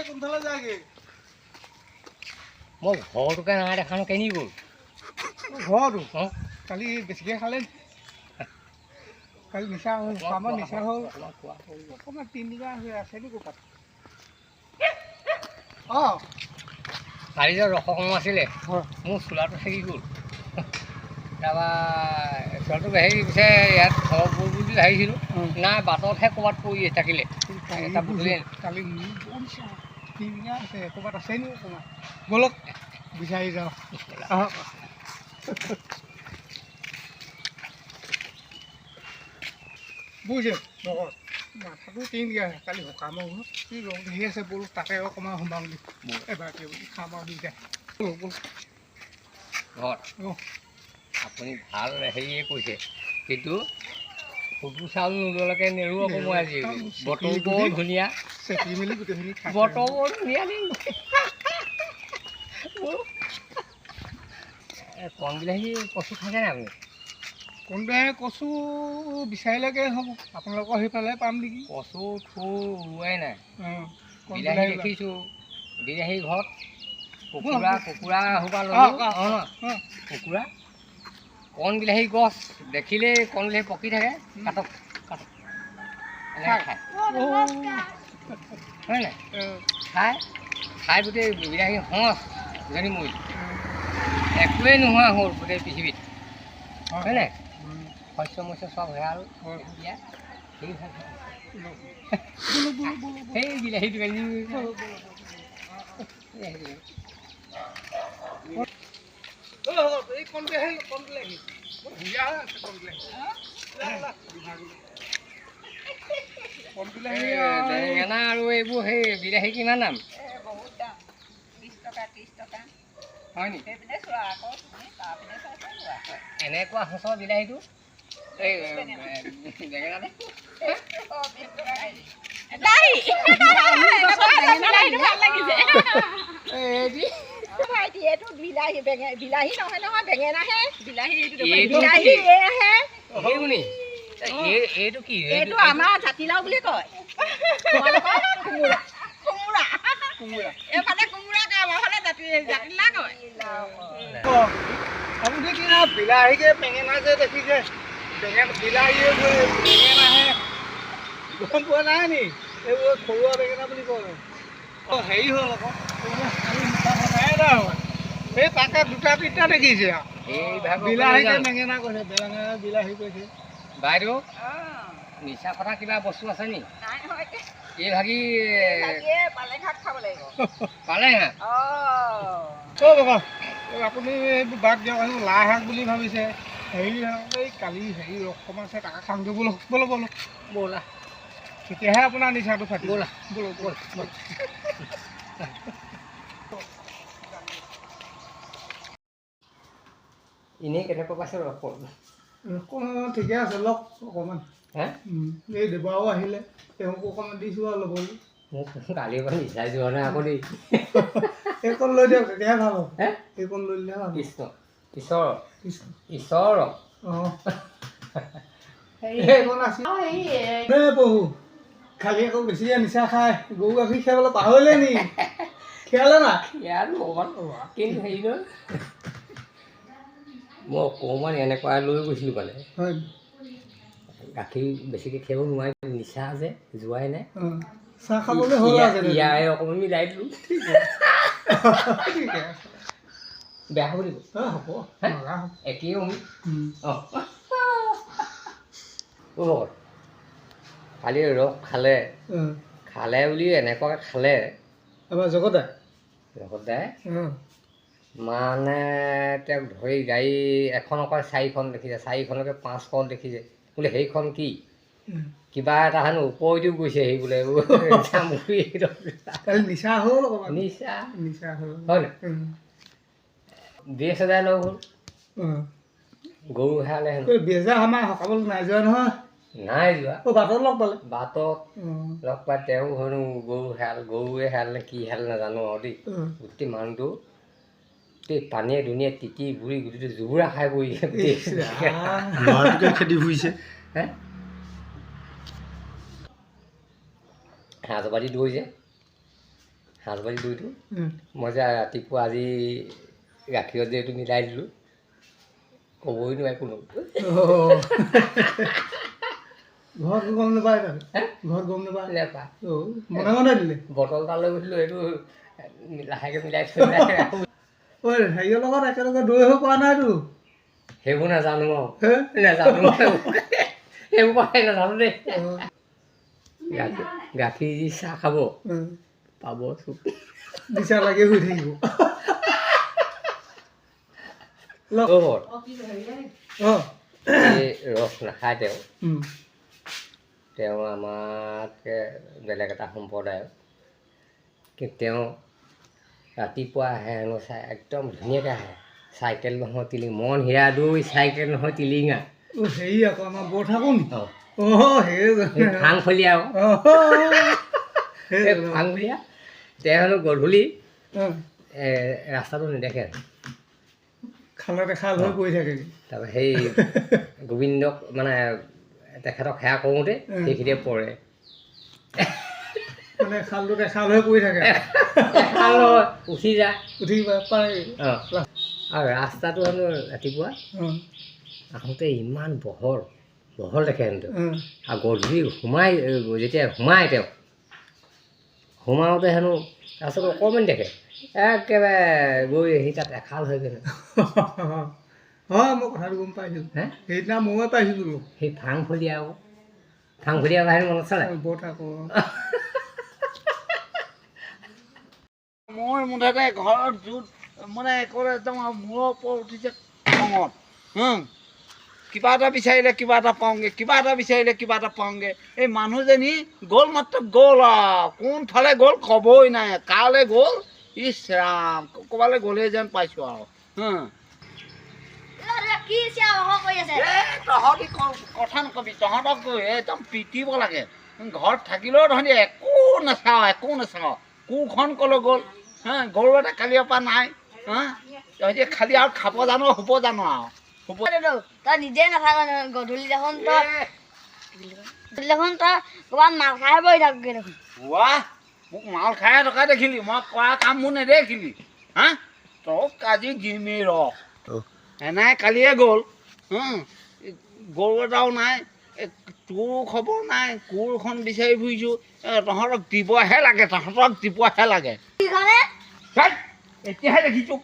কোনফালে যায়গে মই ঘৰটোকে নাই দেখা নো কেনি গ'ল ঘৰটো কালি বেছিকৈ খালে কালি নিচা হ'ল কামত নিচা হ'ল অকণমান তিনিদিনা হৈ আছে নি ক'ৰবাত অঁ কালি যে ৰসকম আছিলে হয় মোৰ চোলাটো থাকি গ'ল তাৰপৰা চোলাটো হেৰি পিছে ইয়াত খবৰ বুলি ভাবিছিলোঁ নাই বাটতহে ক'ৰবাত পৰি থাকিলে এটা বুটলি কালি তিনিদিনা আছে ক'ৰবাত আছে নি অকণমান ব'লক বিচাৰি যাওঁ আহক বুজিছে লগৰ মাথাটো তিনিদিনা কালি সকামৰ ঘৰত কি ৰং ধেৰি আছে ব'লো তাতে অকণমান সোমাম দি এবাৰ বুলি খাম আৰু দুইটাই ঘৰত আপুনি ভাল হেৰিয়ে কৈছে কিন্তু ফটো চাউল নোলোৱালৈকে নেৰো আকৌ মই আজি বতৰ বৰ ধুনীয়া চেপি মেলি গোটেইখিনি বতৰ বৰ ধুনীয়া দেই কণ বিলাহী কচু খাইছে নাই আপুনি কোনবাই কচু বিচাৰিলেগৈ হ'ব আপোনালোকৰ সেইফালে পাম নেকি কচু থু ওলোৱাই নাই অঁ বিলাহী দেখিছোঁ বিলাহী ঘৰত কুকুৰা সোপা ল'লোঁ কুকুৰা কণ বিলাহী গছ দেখিলেই কণ বিলাহী পকি থাকে কাটক কাটক এনেকৈ খায় হয় নাই খাই গোটেই বিলাহী সঁচ দুজনী মৰি একোৱেই নোহোৱা হ'ল গোটেই পৃথিৱীত হয় নাই শস্য মস্য চব হেৰাল এতিয়া সেই বিলাহীটো বেঙেনা আৰু এইবোৰ সেই বিলাহী কিমান দাম হয় নি এনেকুৱা সঁচৰ বিলাহীটো এই বেঙেনাটো বিলাহী নহয় নহয় বেঙেনাহে বিলাহী এইটো কি এইটো আমাৰ জাতিলাও বুলি কয় এইফালে কোমোৰা আমাৰ জাতিলাও কয় আপুনি কি না বিলাহীকে বেঙেনা যে দেখিছে বিলাহীয়ে বেঙেনাহে গম পোৱা নাই নি এইবোৰ ঘৰুৱা বেঙেনা বুলি কয় অঁ হেৰি হ'ল আকৌ এই তাকে দুটা তিনিটা দেখিছে আৰু বিলাহীকে বেঙেনা কৈছে বেঙেনা বিলাহী কৈছে বাইদেউ নিচা কথা কিবা বস্তু আছে নি এই ভাগি পালেং শাক খাব লাগিব পালেং শাক অঁ বাবা আপুনি এইবোৰ বাদ দিয়ক লাই শাক বুলি ভাবিছে হেৰি এই কালি হেৰি ৰকম আছে তাকে খাওঁগৈ ব'লক ব'লক ব'লক ব'লা তেতিয়াহে আপোনাৰ নিচাটো ফাটিব ব'লা ব'লক ব'ল এনেই কেনেকুৱা পাইছে ৰকম ঠিকে আছে লওক অকণমান হে এই দেৱাও আহিলে তেওঁকো অকণমান দিছোঁ আৰু ল'বলৈ মোক কালিৰ পৰা নিচাই যোৱা নাই আকৌ দেই এইকণ লৈ দিয়ক তেতিয়াহে ভাল হ'ব হে এইকণ লৈ দিলে ভাল কৃষ্ণ ঈশ্বৰ ঈশ্বৰ অঁ এইকণ আছিল পহু খালি আকৌ বেছিকৈ নিচা খায় গৰু গাখীৰ খীৰাবলৈ পাহৰিলে নি খীৰালে না ইয়াৰো অকণমান কিন্তু হেৰি নহয় মই অকণমান এনেকুৱা লৈ গৈছিলোঁ মানে হয় গাখীৰ বেছিকৈ খীৰাব নোৱাৰি নিচা যে যোৱাই নাই চাহ খাবলৈ হ'ল ইয়াৰে অকণমান মিলাই দিলোঁ বেয়া হ'ব দিব হ'ব একেই হ'ব অঁ কালি ৰস খালে বুলি এনেকুৱাকৈ খালে আমাৰ জগতাই মানে তেওঁক ধৰি গাড়ী এখনৰ পৰা 4খন দেখিছে 4খনকে 5খন দেখিছে বোলে সেইখন কি কিবা এটা হেনো ওপৰেদিও গৈছে সেই বোলে নিচা হ'ল নিচা নিচা হ'ল হয় নাই ড্ৰেছ এদাই লগ হ'ল গৰু হেৰালে হেনো বেজা আমাৰ সকামলৈ নাই যোৱা নহয় নাই যোৱা বাটত লগ পালে বাটত লগ পাই তেওঁ হেনো গৰুৱে হেৰাল নে কি হেৰাল নাজানো আৰু দেই গোটেই মানুহটো গোটেই পানীয়ে দুনিয়ে তিতি বুঢ়ী গোটেইটো জুবুৰা খাই পৰিছে খেদি ফুৰিছে হে সাঁজবাৰী দৈ যে সাঁজবাৰী দৈটো মই যে ৰাতিপুৱা আজি গাখীৰত যে এইটো মিলাই দিলোঁ ক'বই নোৱাৰে কোনো ঘৰত গম নাপায় ঘৰত গম নাপায় নেপায় মনে মনে দিলে বটল এটা লৈ গৈছিলোঁ এইটো লাহেকৈ মিলাই থৈ ঐ হেৰিয়ৰ লগত একেলগে দৈ হৈ পোৱা নাইতো সেইবোৰ নাজানো হে নাজানো সেইবোৰ কথাই নাজানো দেই গাখীৰ দি চাহ খাব পাব চুপ দিছা লাগে হৈ থাকিব এই ৰস নাখায় তেওঁ আমাতকৈ বেলেগ এটা সম্প্ৰদায়ৰ কিন্তু তেওঁ ৰাতিপুৱা আহে হেনো একদম ধুনীয়াকৈ আহে চাইকেল নহয় টিলিং মন হীৰা দৈ চাইকেল নহয় টিলিঙা হেৰি আকৌ আমাৰ বৰ থাকোঁ নি ফাং ফলীয়া ফাং ফলীয়া তেওঁ হেনো গধূলি ৰাস্তাটো নেদেখে খালতে খাল হৈ পৰি থাকে তাৰপৰা সেই গোবিন্দক মানে তেখেতক সেৱা কৰোঁতে সেইখিনিয়ে পৰে মানে খালটোতে খাল হৈ পৰি থাকে খাল উঠি যায় উঠি পাৰে আৰু ৰাস্তাটো হেনো ৰাতিপুৱা আহোঁতে ইমান বহল দেখে হেনো আৰু গধূলি যেতিয়া সোমাই তেওঁ সোমাওঁতে হেনো ৰাস্তাটো অকণমান দেখে একেবাৰে গৈ আহি তাত এখাল হৈ গ'ল হয় মই কথাটো গম পাইছিলোঁ সেইদিনা ময়ে পাইছিলোঁ সেই ফাং ফলীয়া বাহিনী মনত চালে বৰ থাকোঁ মই মুঠতে ঘৰত য'ত মানে একদম মূৰৰ ওপৰত উঠিছে খঙত কিবা এটা বিচাৰিলে কিবা এটা পাওঁগৈ কিবা এটা বিচাৰিলে কিবা এটা পাওঁগৈ এই মানুহজনী গ'ল মাত্ৰ গ'ল আৰু কোনফালে গ'ল ক'বই নাই কালৈ গ'ল ইছ ৰাম ক'ৰবালৈ গ'লেই যেন পাইছোঁ আৰু তহঁতি কথা নকবি তহঁতক একদম পিটিব লাগে ঘৰত থাকিলেও তহঁতি একো নাচাওঁ কোৰখন ক'লৈ গ'ল গৰু এটা কালিৰ পৰা নাই তহঁতি খালি আৰু খাব জানো শুব জানো আৰু তই নিজে নাথাক গধূলি দেখোন তই ক'ৰবাত মাল খাই বহি থাকগে দেখোন মোক মাল খাই থকা দেখিলি মই কৰা কাম মোৰ নেদেখিলি তোক আজি দিমেই এনাই কালিয়ে গ'ল গৰু এটাও নাই তোৰ খবৰ নাই কোৰখন বিচাৰি ফুৰিছোঁ তহঁতক দিবহে লাগে এতিয়াহে দেখিছোঁ